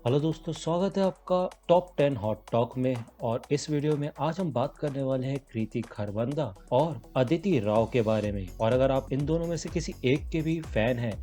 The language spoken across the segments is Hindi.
हेलो दोस्तों, स्वागत है आपका टॉप 10 हॉट टॉक में। और इस वीडियो में आज हम बात करने वाले हैं कृति खरबंदा और अदिति राव के बारे में। और अगर आप इन दोनों में से किसी एक के भी फैन हैं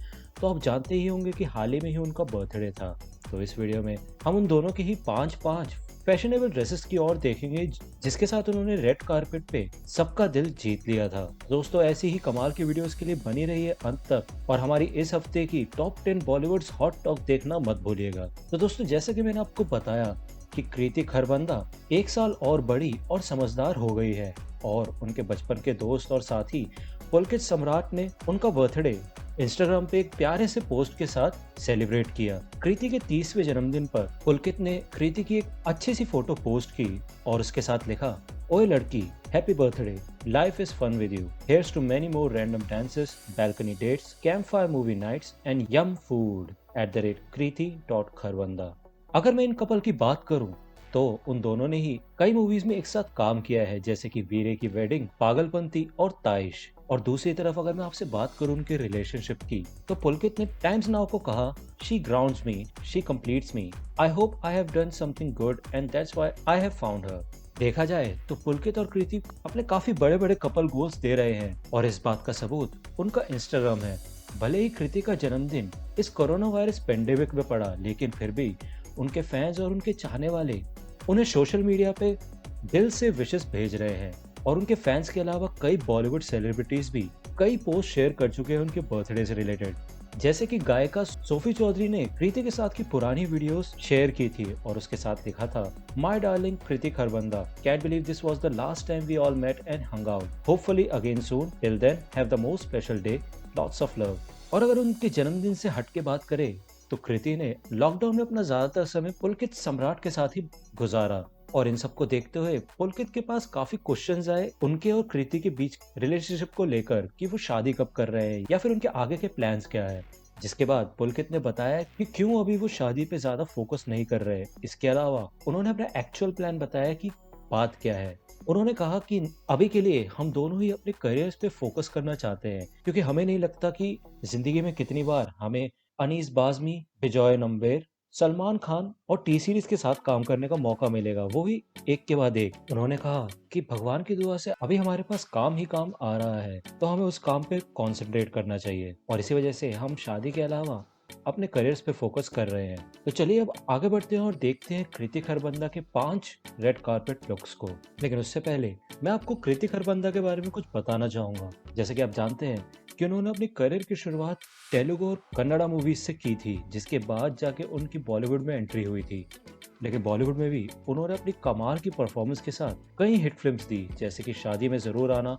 तो आप जानते ही होंगे कि हाल ही में ही उनका बर्थडे था। तो इस वीडियो में हम उन दोनों की ही पांच पांच फैशनेबल ड्रेसेस की ओर देखेंगे जिसके साथ उन्होंने रेड कारपेट पे सबका दिल जीत लिया था। दोस्तों, ऐसी ही कमाल की वीडियोस के लिए बनी रहिए अंत तक और हमारी इस हफ्ते की टॉप 10 बॉलीवुड हॉट टॉक देखना मत भूलिएगा। तो दोस्तों, जैसा कि मैंने आपको बताया कि कृति खरबंदा एक साल और बड़ी और समझदार हो गई है और उनके बचपन के दोस्त और साथी पुलकित सम्राट ने उनका बर्थडे इंस्टाग्राम पे एक प्यारे से पोस्ट के साथ सेलिब्रेट किया। कृति के 30वें जन्मदिन पर पुलकित ने कृति की एक अच्छी सी फोटो पोस्ट की और उसके साथ लिखा, ओए लड़की, happy birthday, life is fun with you, here's to many more random dances, balcony dates, campfire movie nights and yum food @kriti.kharbanda। अगर मैं इन कपल की बात करूं तो उन दोनों ने ही कई मूवीज में एक साथ काम किया है, जैसे कि वीरे की वेडिंग, पागलपंती और ताइश। और दूसरी तरफ अगर मैं आपसे बात करूं उनके रिलेशनशिप की तो पुलकित ने टाइम्स नाउ को कहा, she grounds me, she completes me, I hope I have done something good and that's why I have found her. देखा जाए तो पुलकित और कृति अपने काफी बड़े बड़े कपल गोल्स दे रहे हैं और इस बात का सबूत उनका इंस्टाग्राम है। भले ही कृति का जन्मदिन इस कोरोना वायरस पेंडेमिक में पड़ा, लेकिन फिर भी उनके फैंस और उनके चाहने वाले उन्हें सोशल मीडिया पे दिल से विशेस भेज रहे हैं। और उनके फैंस के अलावा कई बॉलीवुड सेलिब्रिटीज भी कई पोस्ट शेयर कर चुके हैं उनके बर्थडे से रिलेटेड, जैसे कि गायिका सोफी चौधरी ने कृति के साथ की पुरानी वीडियोस शेयर की थी और उसके साथ लिखा था, my darling Kriti Kharbanda, can't believe this was the last time we all met and hung out, hopefully again soon, till then have the most special day, lots of love. और अगर उनके जन्मदिन से हट के बात करें तो कृति ने लॉकडाउन में अपना ज्यादातर समय पुलकित सम्राट के साथ ही गुजारा। और इन सबको देखते हुए पुलकित के पास काफी क्वेश्चंस आए उनके और कृति के बीच रिलेशनशिप को लेकर कि वो शादी कब कर रहे हैं या फिर उनके आगे के प्लान्स क्या है। जिसके बाद पुलकित ने बताया कि क्यों अभी वो शादी पे ज्यादा फोकस नहीं कर रहे। इसके अलावा उन्होंने अपना एक्चुअल प्लान बताया कि बात क्या है। उन्होंने कहा कि अभी के लिए हम दोनों ही अपने करियर्स पे फोकस करना चाहते हैं, क्योंकि हमें नहीं लगता कि जिंदगी में कितनी बार हमें अनीस बाज़मी, बिजॉय नम्बेर, सलमान खान और टी सीरीज के साथ काम करने का मौका मिलेगा, वो भी एक के बाद एक। उन्होंने कहा कि भगवान की दुआ से अभी हमारे पास काम ही काम आ रहा है, तो हमें उस काम पे कंसंट्रेट करना चाहिए और इसी वजह से हम शादी के अलावा अपने करियर्स पे फोकस कर रहे हैं। तो चलिए अब आगे बढ़ते हैं और देखते हैं कृति खरबंदा के 5 रेड कारपेट लुक्स को। लेकिन उससे पहले मैं आपको कृति खरबंदा के बारे में कुछ बताना चाहूंगा। जैसे कि आप जानते हैं कि उन्होंने अपनी करियर की शुरुआत तेलुगु और कन्नड़ा मूवीज से की थी, जिसके बाद जाके उनकी बॉलीवुड में एंट्री हुई थी। लेकिन बॉलीवुड में भी उन्होंने अपनी कमाल की परफॉर्मेंस के साथ कई हिट फिल्म्स दी, जैसे कि शादी में जरूर आना,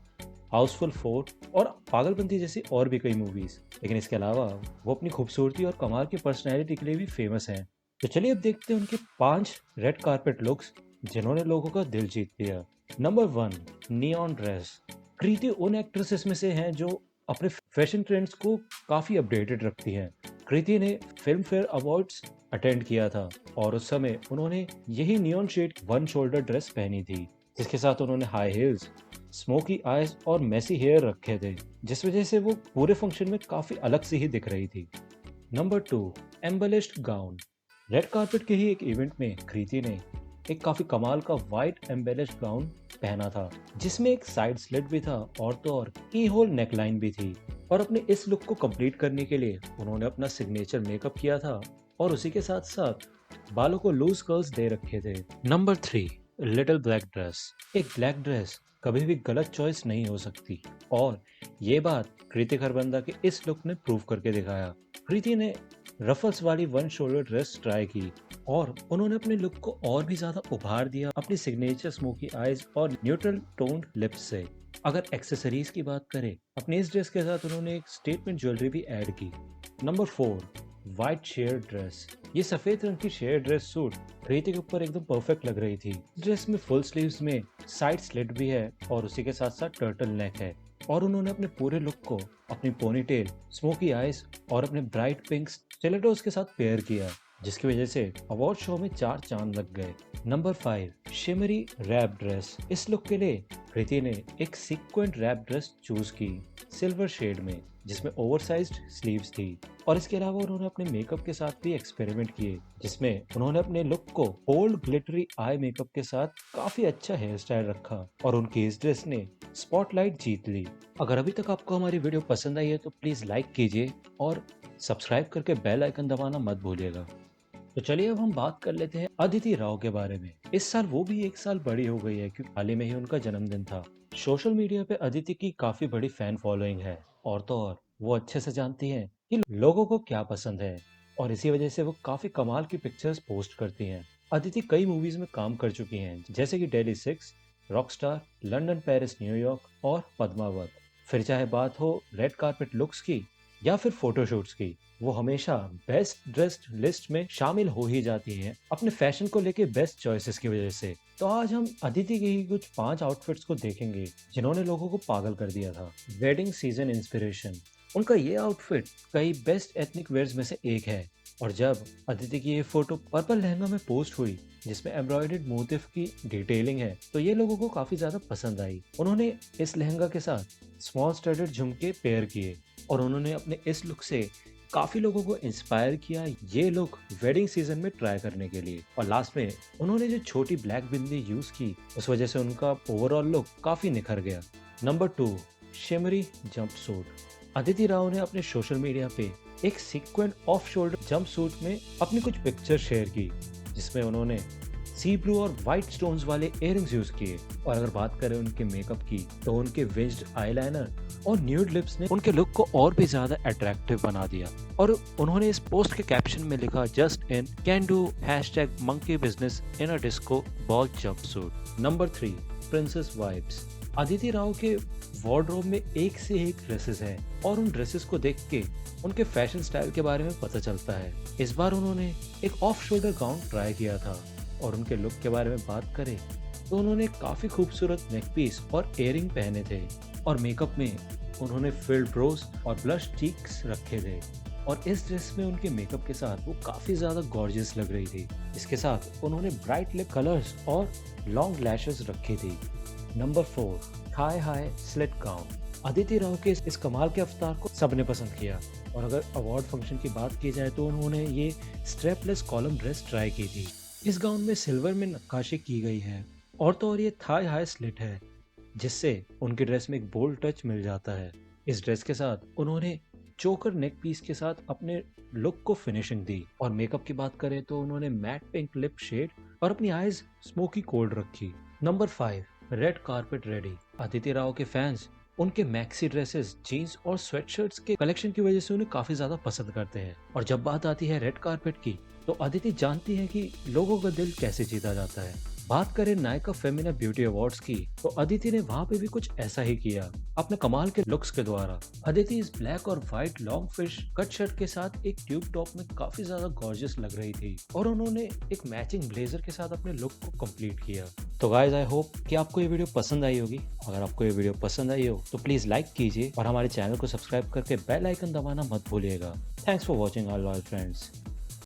हाउसफुल 4 और पागलपंती जैसी और भी कई मूवीज। लेकिन इसके अलावा वो अपनी खूबसूरती और कमाल की पर्सनैलिटी के लिए भी फेमस हैं। तो चलिए अब देखते हैं उनके 5 रेड कारपेट लुक्स जिन्होंने लोगों का दिल जीत लिया। Number 1, neon dress. कृति उन एक्ट्रेसेस में से हैं जो अपने फैशन ट्रेंड्स को काफी अपडेटेड रखती हैं। कृति ने फिल्म फेयर अवार्ड्स अटेंड किया था और उस समय उन्होंने यही neon shade one shoulder dress पहनी थी, जिसके साथ उन्होंने हाई हील्स, स्मोकी आईज और मेसी हेयर रखे थे, जिस वजह से वो पूरे फंक्शन में काफी अलग सी ही दिख रही थी। Number 2, embellished gown. Red carpet के ही एक इवेंट में कृति ने एक काफी कमाल का व्हाइट एम्बेलिश्ड गाउन पहना था, जिसमें एक साइड स्लिट भी था और तो और की होल नेकलाइन भी थी। और अपने इस लुक को कंप्लीट करने के लिए उन्होंने अपना सिग्नेचर मेकअप किया था और उसी के साथ साथ बालों को लूज कर्ल्स दे रखे थे। Number 3, little black dress. एक ब्लैक ड्रेस कभी भी गलत चॉइस नहीं हो सकती और ये बात कृति खरबंदा के इस लुक ने प्रूव करके दिखाया। कृति ने रफल्स वाली वन शोल्डर ड्रेस ट्राई की और उन्होंने अपने लुक को और भी ज्यादा उभार दिया अपनी सिग्नेचर स्मोकी आईज और न्यूट्रल टोन्ड लिप्स से। अगर एक्सेसरीज की बात करें, अपनी इस ड्रेस के साथ उन्होंने एक स्टेटमेंट ज्वेलरी भी ऐड की। Number 4, white share dress. ये सफेद रंग की शेयर ड्रेस सूट कृति के ऊपर एकदम परफेक्ट लग रही थी। ड्रेस में फुल स्लीव्स में साइड स्लिट भी है और उसी के साथ साथ टर्टल नेक है। और उन्होंने अपने पूरे लुक को अपनी पोनीटेल, स्मोकी आईज और अपने ब्राइट पिंक स्टिलेटोज के साथ पेयर किया। जिसकी वजह से अवार्ड शो में 4 चांद लग गए। Number 5, shimmery wrap dress. इस लुक के लिए कृति ने एक सीक्वेंट रैप ड्रेस चूज की सिल्वर शेड में, जिसमें ओवरसाइज्ड स्लीव्स थी। और इसके अलावा उन्होंने अपने मेकअप के साथ भी एक्सपेरिमेंट किए, जिसमें उन्होंने अपने लुक को बोल्ड ग्लिटरी आई मेकअप के साथ काफी अच्छा हेयर स्टाइल रखा और उनकी इस ड्रेस ने स्पॉटलाइट जीत ली। अगर अभी तक आपको हमारी वीडियो पसंद आई है तो प्लीज लाइक कीजिए और सब्सक्राइब करके बेल आइकन दबाना मत भूलिएगा। तो चलिए अब हम बात कर लेते हैं अदिति राव के बारे में। इस साल वो भी 1 साल बड़ी हो गई है, क्योंकि हाल ही में ही उनका जन्मदिन था। सोशल मीडिया पे अदिति की काफी बड़ी फैन फॉलोइंग है, और तो और वो अच्छे से जानती हैं कि लोगों को क्या पसंद है, और इसी वजह से वो काफी कमाल की पिक्चर्स पोस्ट करती हैं। अदिति कई मूवीज में काम कर चुकी हैं, जैसे कि daily 6, Rockstar, London, Paris, New York और पद्मावत। फिर चाहे बात हो रेड कार्पेट लुक्स की या फिर फोटोशूट्स की, वो हमेशा बेस्ट ड्रेस्ड लिस्ट में शामिल हो ही जाती हैं अपने फैशन को लेके बेस्ट चॉइसेस की वजह से। तो आज हम अदिति के ही कुछ 5 आउटफिट्स को देखेंगे जिन्होंने लोगों को पागल कर दिया था। Wedding season inspiration. उनका ये आउटफिट कई बेस्ट एथनिक वेयर्स में से एक है, और जब अदिति की ये फोटो पर्पल लहंगा में पोस्ट हुई जिसमें एम्ब्रॉयडर्ड मोटिफ की डिटेलिंग है, तो ये लोगों को काफी ज्यादा पसंद आई। उन्होंने इस लहंगा के साथ स्मॉल स्टडेड झुमके पेयर किए, और उन्होंने अपने इस लुक से काफी लोगों को इंस्पायर किया ये लुक वेडिंग सीजन में ट्राई करने के लिए। और लास्ट में उन्होंने जो छोटी ब्लैक बिंदी यूज की, उस वजह से उनका ओवरऑल लुक काफी निखर गया। Number 2, shimmery jumpsuit. Aditi Rao ने अपने सोशल मीडिया पे एक सीक्वेंट ऑफ शोल्डर जंपसूट में अपनी कुछ पिक्चर शेयर की, जिसमें उन्होंने सी ब्लू और व्हाइट स्टोन्स वाले इयररिंग्स यूज किए। और अगर बात करें उनके मेकअप की, तो उनके विंज्ड आईलाइनर और न्यूड लिप्स ने उनके लुक को और भी ज्यादा अट्रैक्टिव बना दिया। और उन्होंने इस पोस्ट के कैप्शन में लिखा, just in can do #monkey business in a disco ball jumpsuit। Number 3, princess vibes. Aditi Rao के वार्डरोब में एक से एक ड्रेसेस हैं, और उन ड्रेसेस को देख के उनके फैशन स्टाइल के बारे में पता चलता है। इस बार उन्होंने एक ऑफ शोल्डर गाउन ट्राई किया था, और उनके लुक के बारे में बात करें तो उन्होंने काफी खूबसूरत नेक पीस और इयरिंग पहने थे, और मेकअप में उन्होंने फिल्ड ब्रोज और ब्लश चीक्स रखे थे। और इस ड्रेस में उनके मेकअप के साथ वो काफी ज्यादा गॉर्जियस लग रही थी। इसके साथ उन्होंने ब्राइट लिप कलर्स और लॉन्ग लैशेस रखी थी। Number 4, thigh high slit gown. Aditi Rao के इस कमाल के अवतार को सबने पसंद किया, और अगर अवार्ड फंक्शन की बात की जाए तो उन्होंने ये स्ट्रेपलेस कॉलम ड्रेस ट्राई की थी। इस गाउन में सिल्वर में नक्काशी की गई है, और तो और ये थाई हाई स्लिट है, जिससे उनकी ड्रेस में एक बोल्ड टच मिल जाता है। इस ड्रेस के साथ उन्होंने चोकर नेक पीस के साथ अपने लुक को फिनिशिंग दी। और मेकअप की बात करें तो उन्होंने मैट पिंक लिप शेड और अपनी आईज स्मोकी कोल्ड रखी। Number 5, red carpet ready. Aditi Rao के फैंस उनके मैक्सी ड्रेसेस, जीन्स और स्वेटशर्ट्स के कलेक्शन की वजह से उन्हें काफी ज्यादा पसंद करते हैं। और जब बात आती है रेड कार्पेट की, तो अदिति जानती है कि लोगों का दिल कैसे जीता जाता है। बात करें नायका फेमिना ब्यूटी अवार्ड्स की, तो अदिति ने वहाँ पे भी कुछ ऐसा ही किया अपने कमाल के लुक्स के द्वारा। अदिति इस ब्लैक और white long fish cut shirt के साथ एक ट्यूब टॉप में काफी ज्यादा गॉर्जियस लग रही थी, और उन्होंने एक मैचिंग ब्लेजर के साथ अपने लुक को कंप्लीट किया। तो गाइज, आई होप कि आपको ये वीडियो पसंद आई होगी। अगर आपको ये वीडियो पसंद आई हो तो प्लीज लाइक कीजिए, और हमारे चैनल को सब्सक्राइब करके बेल आइकन दबाना मत भूलिएगा। Thanks for watching all my friends.